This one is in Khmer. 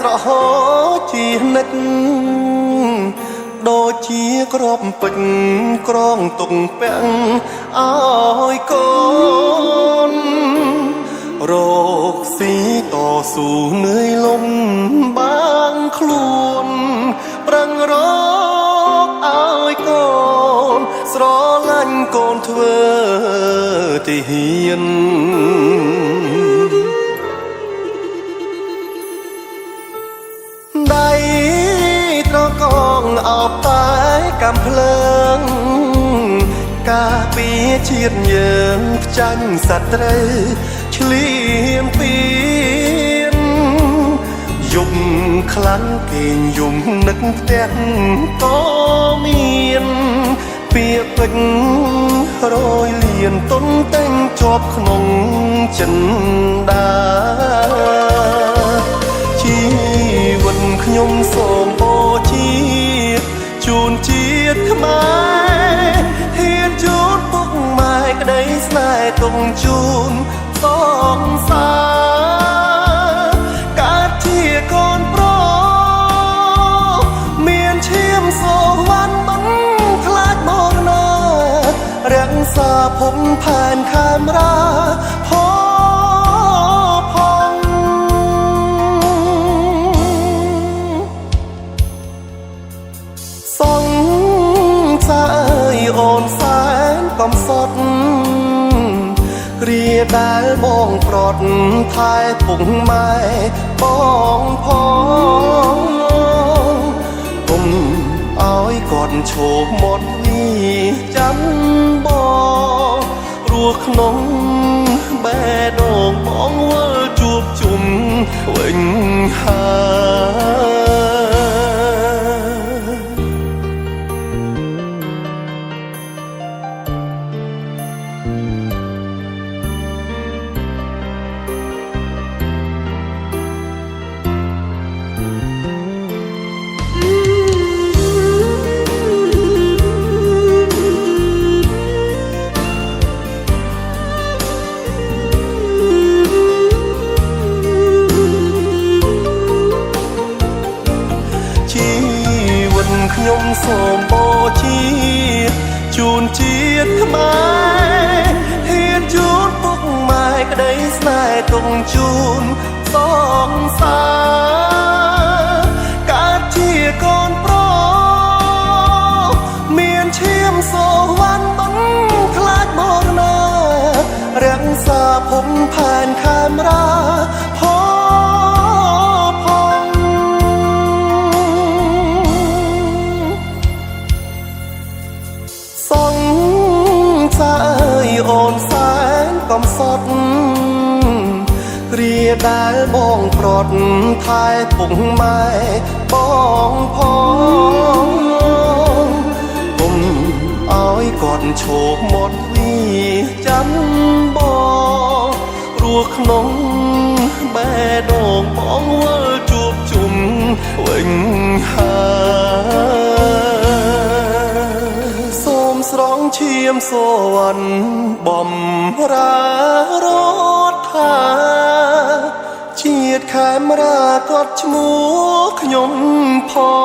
ស្រហោជានិចដូចជាក្របពេជ្រក្រងទុកពាំងឲ្យកូនរកស៊ីតស៊ូនឿយលំបាងខ្លួនប្រឹងរកឲ្យកូនស្រឡាញ់កូនធ្វើទីហ៊ានដៃត្រកងអោបតែកំភ្លើងការពារជាតិយើងផ្ចាញ់សត្រូវឈ្លានពានយំខ្លាំងគេងយំនឹកផ្ទះក៏មានពាក្យពេចន៍រយលៀនទុនតែងជាប់ក្នុងចិនដាជីវិតខ្ញុំសូមបូជាជូនជាតិខ្មែរហ៊ានជូនពុកម៉ែក្តីស្នេហ៍ទុំជូនសងសាកើតជាកូនប្រុសមានឈាមសូវ័នមិនខ្លាចមរណារក្សាភពផែនខេមរាសងសាយអូនសែនកំសត់គ្រាដែលបងប្រត់ថែពុកម៉ែបងផងគុំឲ្យគាត់ឈោមាត់វីចាំបងព្រោះក្នុងបេះដូងបងវិលជួបជុំវិញហើយខ្ញុំសូមបូជាជូនជាតិខ្មែរហ៊ានជូនពុកម៉ែក្តីស្នេហ៍ទុំជូនសងសាកើតជាកូនប្រុសមានឈាមសូវ័នមិនខ្លាចមរណារក្សាភពផែនខេមរាសងសាយអូនសែនកំសត់គ្រាដែលបងប្រត់ថែពុកម៉ែបងផងគុំឲ្យគាត់ឈោមាត់វីចាំបងព្រោះក្នុងបេះដូងបងវិលជួបជុំវិញហើយស្រងឈាមសូវ័នបំរារត់ថាជាតិខេមរាគាត់ឈ្មោះខ្ញុំផង